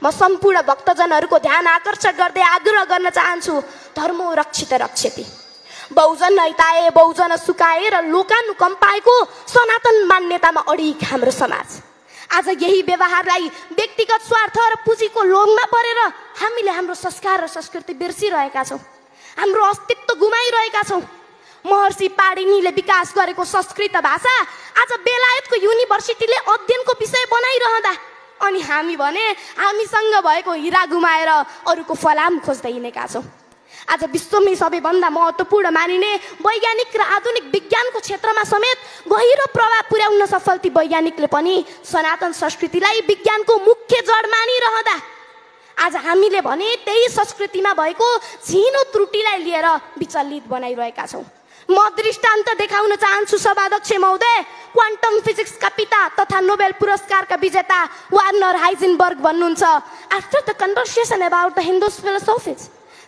म सम्पूर्ण भक्तजनहरूको ध्यान आकर्षण गर्दै आग्रह गर्न चाहन्छु, धर्मो रक्षित रक्षति। बहुजन हिताय बहुजन सुखाए र लोकानुकम्पाएको सनातन मान्यतामा अडिग हाम्रो समाज। आज यही व्यवहारलाई व्यक्तिगत स्वार्थ र पुँजीको लोभमा परेर हामीले हाम्रो संस्कार र संस्कृति बिर्सिरहेका छौँ, हाम्रो अस्तित्व गुमाइरहेका छौँ। महर्षि पाणिनीले विकास गरेको संस्कृत भाषा आज बेलायतको युनिभर्सिटीले अध्ययनको विषय बनाइरहँदा अनि हामी भने हामीसँग भएको हिरा गुमाएर अरूको फलाम खोज्दै हिँडेका छौँ। आज विश्वमै सबैभन्दा महत्त्वपूर्ण मानिने वैज्ञानिक र आधुनिक विज्ञानको क्षेत्रमा समेत गहिरो प्रभाव पुर्याउन सफल ती वैज्ञानिकले पनि सनातन संस्कृतिलाई विज्ञानको मुख्य जड मानिरहँदा आज हामीले भने त्यही संस्कृतिमा भएको झिनो त्रुटिलाई लिएर विचलित बनाइरहेका छौँ। म दृष्टान्त देखाउन चाहन्छु सभाध्यक्ष महोदय। क्वान्टम फिजिक्सका पिता तथा नोबेल पुरस्कारका विजेता वार्नर हाइजेनबर्ग भन्नुहुन्छ, after the conversation about the Hindu philosophies,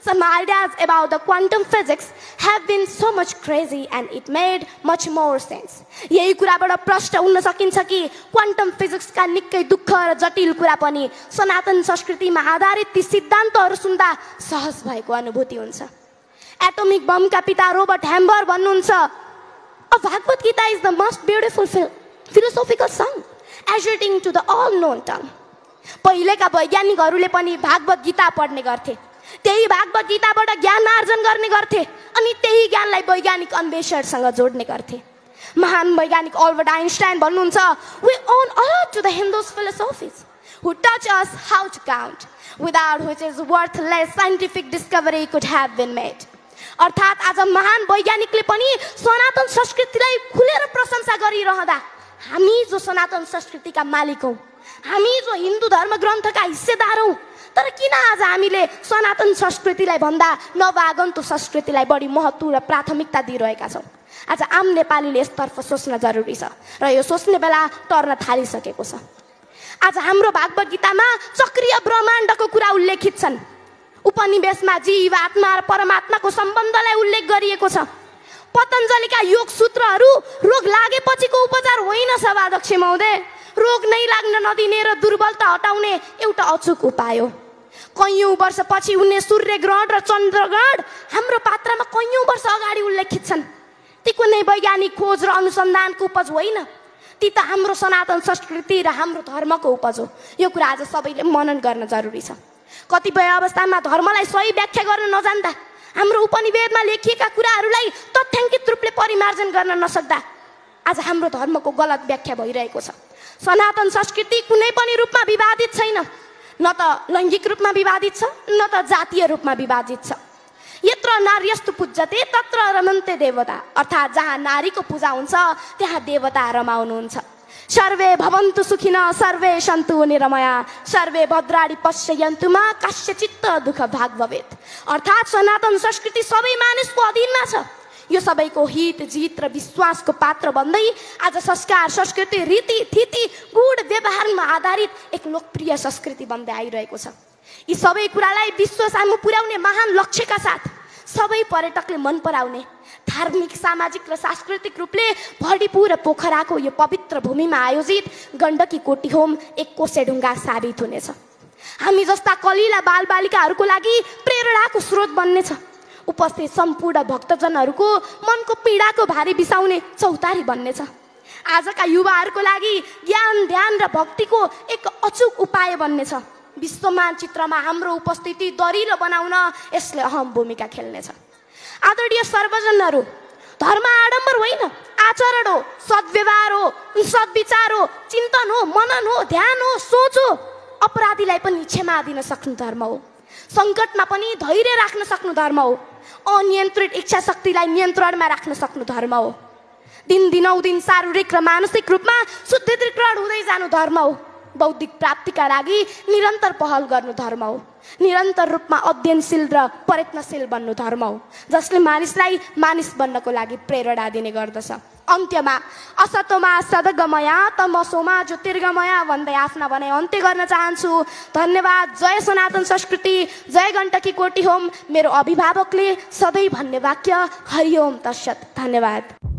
some ideas about the quantum physics have been so much crazy and it made much more sense. यही कुराबाट प्रश्न हुन सकिन्छ कि क्वान्टम फिजिक्सका निकै दुःख र जटिल कुरा पनि सनातन संस्कृतिमा आधारित ती सिद्धान्तहरू सुन्दा सहज भएको अनुभूति हुन्छ। एटोमिक बमका पिता रोबर्ट हैम्बर भन्नुहुन्छ, A Bhagavad Gita is the most beautiful philosophical song, asserting to the all-known tongue. पहिलेका वैज्ञानिकहरूले पनि भागवत गीता पढ्ने गर्थे, त्यही भागवत गीताबाट ज्ञान आर्जन गर्ने गर्थे अनि त्यही ज्ञानलाई वैज्ञानिक अन्वेषणसँग जोड्ने गर्थे। महान वैज्ञानिक अल्बर्ट आइन्स्टाइन भन्नुहुन्छ, We owe a lot to the Hindu philosophies who teach us how to count, without which is worthless scientific discovery could have been made. अर्थात् आज महान वैज्ञानिकले पनि सनातन संस्कृतिलाई खुलेर प्रशंसा गरिरहँदा हामी जो सनातन संस्कृतिका मालिक हौँ, हामी जो हिन्दू धर्म ग्रन्थका हिस्सेदार हौँ, तर किन आज हामीले सनातन संस्कृतिलाई भन्दा नवागन्तुक संस्कृतिलाई बढी महत्त्व र प्राथमिकता दिइरहेका छौँ? आज आम नेपालीले यसतर्फ सोच्न जरुरी छ र यो सोच्ने बेला टर्न थालिसकेको छ। आज हाम्रो भागवत गीतामा चक्रीय ब्रह्माण्डको कुरा उल्लेखित छन्। उपनिवेशमा जीव, आत्मा र परमात्माको सम्बन्धलाई उल्लेख गरिएको छ। पतञ्जलिका योग सूत्रहरू रोग लागेपछिको उपचार होइन सभाध्यक्ष महोदय, रोग नै लाग्न नदिने र दुर्बलता हटाउने एउटा अचूक उपाय हो। कैयौं वर्षपछि हुने सूर्य ग्रहण र चन्द्र ग्रहण हाम्रो पात्रमा कैयौं वर्ष अगाडि उल्लेखित छन्। ती कुनै वैज्ञानिक खोज र अनुसन्धानको उपज होइन, ती त हाम्रो सनातन संस्कृति र हाम्रो धर्मको उपज हो। यो कुरा आज सबैले मनन गर्न जरुरी छ। कतिपय अवस्थामा धर्मलाई सही व्याख्या गर्न नजान्दा हाम्रो उपनिवेदमा लेखिएका कुराहरूलाई तथ्याङ्कित रूपले परिमार्जन गर्न नसक्दा आज हाम्रो धर्मको गलत व्याख्या भइरहेको छ। सनातन संस्कृति कुनै पनि रूपमा विवादित छैन, न त लैङ्गिक रूपमा विवादित छ, न त जातीय रूपमा विवादित छ। यत्र नार्यस्तु पूज्यते तत्र रमन्ते देवता, अर्थात् जहाँ नारीको पूजा हुन्छ त्यहाँ देवता रमाउनुहुन्छ। सर्वे भवन्तु सुखिनः सर्वे सन्तु निरामया सर्वे भद्राणि पश्यन्तु मा कस्यचित् दुःख भाग भवेत्। अर्थात् सनातन संस्कृति सबै मानिसको अधीनमा छ। यो सबैको हित जित र विश्वासको पात्र बन्दै आज संस्कार, संस्कृति, रीति थिति, गुण व्यवहारमा आधारित एक लोकप्रिय संस्कृति बन्दै आइरहेको छ। यी सबै कुरालाई विश्व सामु पुर्याउने महान लक्ष्यका साथ सबै पर्यटकले मन पराउने धार्मिक, सामाजिक र सांस्कृतिक रूपले भरडीपुर र पोखराको यो पवित्र भूमिमा आयोजित गण्डकी कोटी होम एक कोसेढुङ्गा साबित हुनेछ। हामी जस्ता कलिला बालबालिकाहरूको लागि प्रेरणाको स्रोत बन्नेछ। उपस्थित सम्पूर्ण भक्तजनहरूको मनको पीडाको भारी बिसाउने चौतारी बन्नेछ। आजका युवाहरूको लागि ज्ञान, ध्यान र भक्तिको एक अचूक उपाय बन्नेछ। विश्व मानचित्रमा हाम्रो उपस्थिति दरिलो बनाउन यसले अहम भूमिका खेल्नेछ। आदरणीय सर्वजनहरू, धर्म आडम्बर होइन, आचरण हो, सद्व्यवहार हो, सद्विचार हो, चिन्तन हो, मनन हो, ध्यान हो, सोच हो। अपराधीलाई पनि क्षमा दिन सक्नु धर्म हो। सङ्कटमा पनि धैर्य राख्न सक्नु धर्म हो। अनियन्त्रित इच्छा शक्तिलाई नियन्त्रणमा राख्न सक्नु धर्म हो। दिनदिनौदिन शारीरिक र मानसिक रूपमा शुद्धिकरण हुँदै जानु धर्म हो। बौद्धिक प्राप्तिका लागि निरन्तर पहल गर्नु धर्म हो। निरन्तर रूपमा अध्ययनशील र प्रयत्नशील बन्नु धर्म हो, जसले मानिसलाई मानिस बन्नको लागि प्रेरणा दिने गर्दछ। अन्त्यमा असतोमा सद्गमया तमसोमा ज्योतिर्गमया भन्दै आफ्ना भनाइ अन्त्य गर्न चाहन्छु। धन्यवाद। जय सनातन संस्कृति, जय गण्डकी कोटी होम। मेरो अभिभावकले सधैँ भन्ने वाक्य हरिओम तत्सत। धन्यवाद।